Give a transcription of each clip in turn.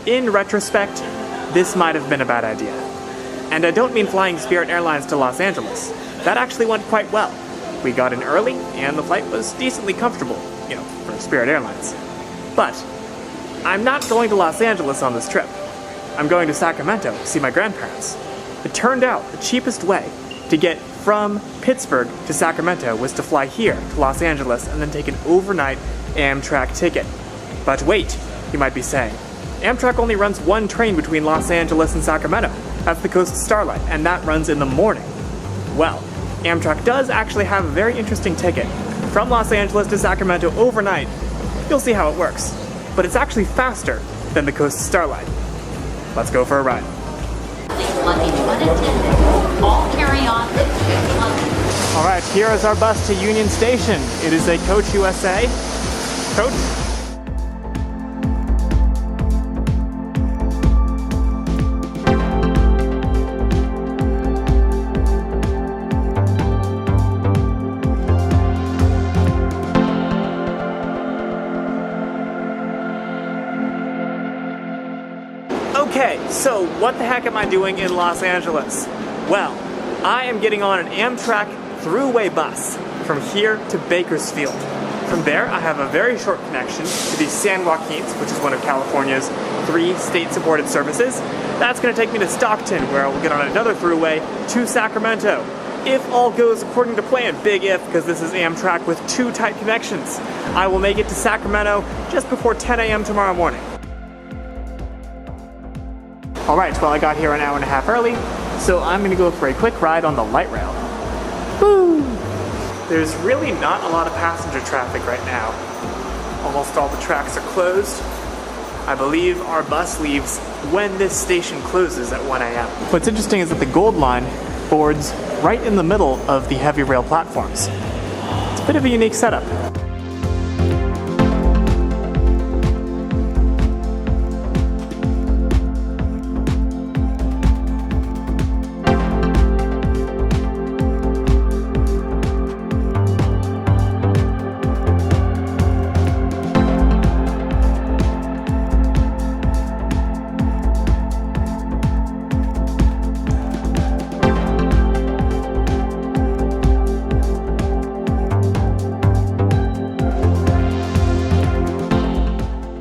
in retrospect, this might have been a bad idea. And I don't mean flying Spirit Airlines to Los Angeles. That actually went quite well. We got in early, and the flight was decently comfortable, for Spirit Airlines. But I'm not going to Los Angeles on this trip. I'm going to Sacramento to see my grandparents. It turned out the cheapest way to get from Pittsburgh to Sacramento was to fly here to Los Angeles and then take an overnight Amtrak ticket. But wait, you might be saying. Amtrak only runs one train between Los Angeles and Sacramento. That's the Coast Starlight, and that runs in the morning. Well, Amtrak does actually have a very interesting ticket. From Los Angeles to Sacramento overnight, you'll see how it works. But it's actually faster than the Coast Starlight. Let's go for a ride. Luggage unattended. All carry-on. All right, here is our bus to Union Station. It is a Coach USA coach. Okay, so what the heck am I doing in Los Angeles? Well, I am getting on an Amtrak Thruway bus from here to Bakersfield. From there, I have a very short connection to the San Joaquins, which is one of California's 3 state-supported services. That's going to take me to Stockton, where I will get on another Thruway to Sacramento. If all goes according to plan, big if, because this is Amtrak with 2 tight connections, I will make it to Sacramento just before 10 a.m. tomorrow morning. Alright, well I got here an hour and a half early, so I'm going to go for a quick ride on the light rail. Woo! There's really not a lot of passenger traffic right now. Almost all the tracks are closed. I believe our bus leaves when this station closes at 1 a.m. What's interesting is that the Gold Line boards right in the middle of the heavy rail platforms. It's a bit of a unique setup.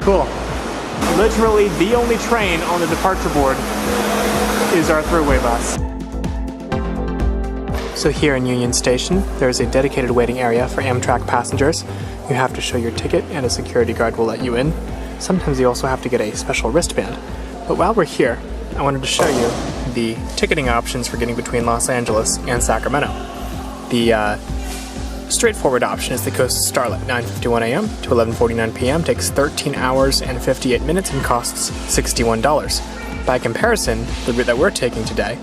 Cool. Literally the only train on the departure board is our Thruway bus. So here in Union Station, there's a dedicated waiting area for Amtrak passengers. You have to show your ticket and a security guard will let you in. Sometimes you also have to get a special wristband. But while we're here, I wanted to show you the ticketing options for getting between Los Angeles and Sacramento. The straightforward option is the Coast Starlight, 9:51 a.m. to 11:49 p.m. takes 13 hours and 58 minutes and costs $61. By comparison, the route that we're taking today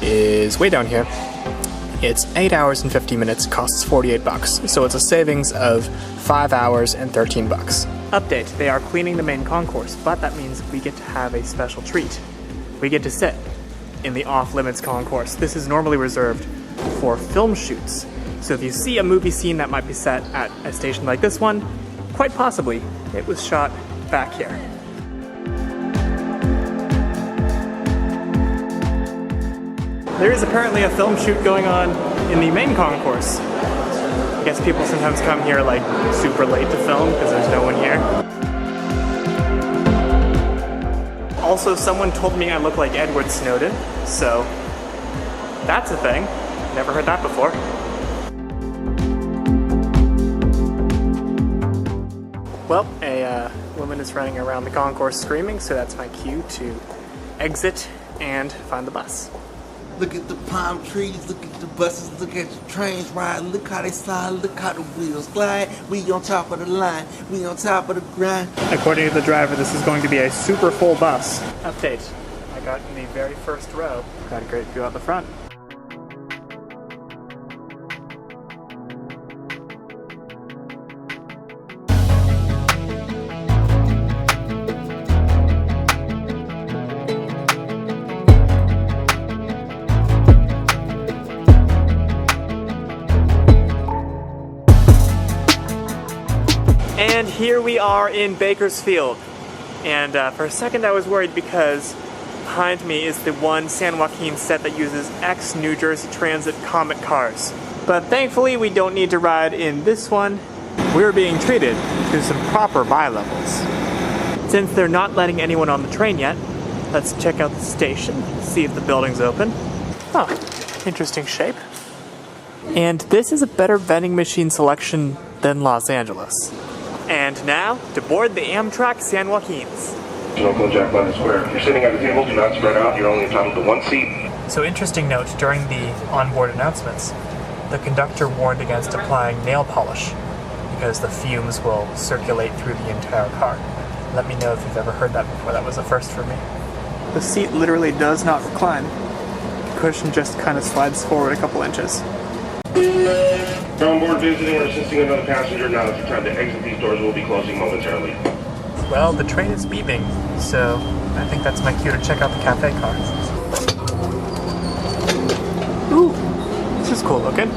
is way down here. It's 8 hours and 50 minutes, costs $48, so it's a savings of 5 hours and $13. Update, they are cleaning the main concourse, but that means we get to have a special treat. We get to sit in the off-limits concourse. This is normally reserved for film shoots. So if you see a movie scene that might be set at a station like this one, quite possibly it was shot back here. There is apparently a film shoot going on in the main concourse. I guess people sometimes come here like super late to film because there's no one here. Also, someone told me I look like Edward Snowden, so that's a thing. Never heard that before. Well, a woman is running around the concourse screaming, so that's my cue to exit and find the bus. Look at the palm trees, look at the buses, look at the trains riding, look how they slide, look how the wheels glide. We on top of the line, we on top of the grind. According to the driver, this is going to be a super full bus. Update, I got in the very first row. Got a great view out the front. And here we are in Bakersfield. And for a second I was worried because behind me is the one San Joaquin set that uses ex-New Jersey Transit Comet cars. But thankfully we don't need to ride in this one. We're being treated to some proper bi-levels. Since they're not letting anyone on the train yet, let's check out the station, see if the building's open. Oh, interesting shape. And this is a better vending machine selection than Los Angeles. And now, to board the Amtrak San Joaquins. Oakland Jack London Square. If you're sitting at the table, do not spread out. You're only entitled to one seat. So interesting note, during the onboard announcements, the conductor warned against applying nail polish because the fumes will circulate through the entire car. Let me know if you've ever heard that before. That was a first for me. The seat literally does not recline. The cushion just kind of slides forward a couple inches. You're on board visiting or assisting another passenger. Now that you're trying to exit, these doors will be closing momentarily. Well, the train is beeping, so I think that's my cue to check out the cafe car. Ooh, this is cool looking.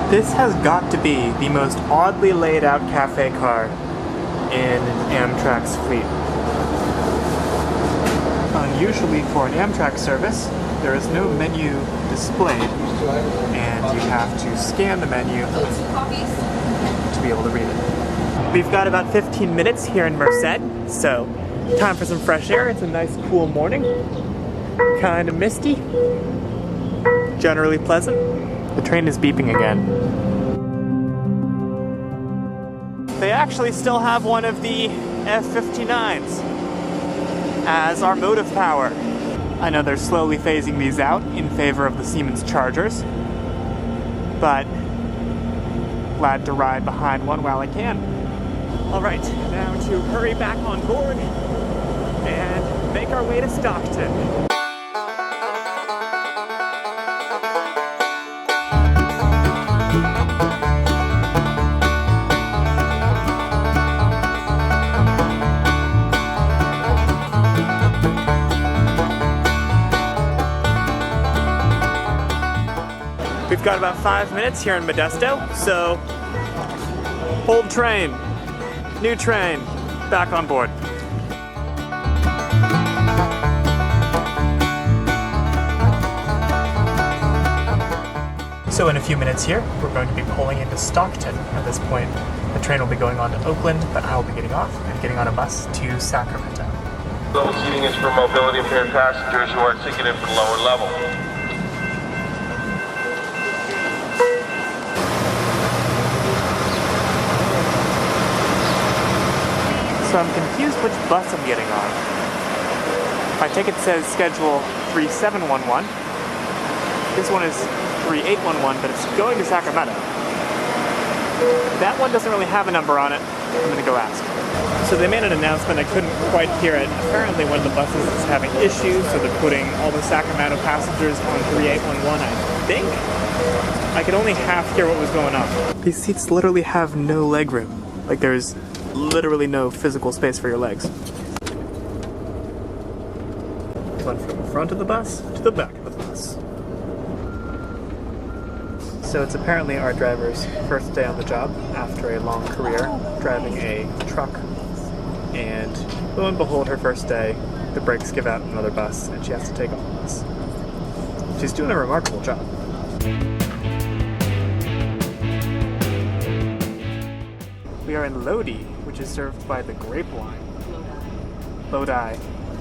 This has got to be the most oddly laid out cafe car in Amtrak's fleet. Unusually for an Amtrak service, there is no menu displayed, and you have to scan the menu to be able to read it. We've got about 15 minutes here in Merced, so time for some fresh air. It's a nice cool morning, kind of misty, generally pleasant. The train is beeping again. They actually still have one of the F-59s as our motive power. I know they're slowly phasing these out in favor of the Siemens Chargers, but glad to ride behind one while I can. All right, now to hurry back on board and make our way to Stockton. We've got about 5 minutes here in Modesto, so old train, new train, back on board. So in a few minutes here, we're going to be pulling into Stockton. At this point, the train will be going on to Oakland, but I will be getting off and getting on a bus to Sacramento. Level seating is for mobility impaired passengers who are ticketed for lower level. So I'm confused which bus I'm getting on. My ticket says schedule 3711. This one is 3811, but it's going to Sacramento. That one doesn't really have a number on it. I'm gonna go ask. So they made an announcement, I couldn't quite hear it. Apparently one of the buses is having issues, so they're putting all the Sacramento passengers on 3811, I think. I could only half hear what was going on. These seats literally have no leg room. Like there's literally no physical space for your legs. Going from the front of the bus to the back of the bus. So it's apparently our driver's first day on the job after a long career driving a truck. And lo and behold, her first day, the brakes give out on another bus and she has to take off the bus. She's doing a remarkable job. We are in Lodi, which is served by the Grape Line. Lodi.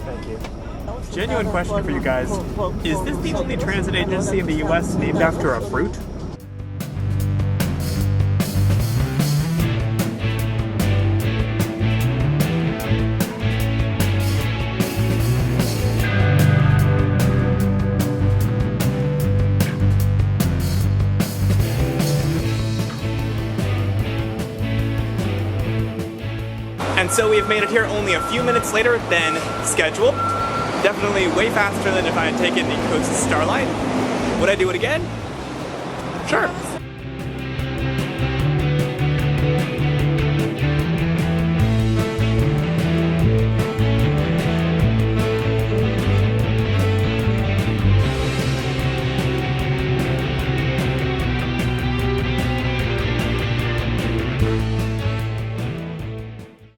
Thank you. Genuine question for you guys. Is this the only transit agency in the US named after a fruit? And so we have made it here only a few minutes later than scheduled. Definitely way faster than if I had taken the Coast Starlight. Would I do it again? Sure.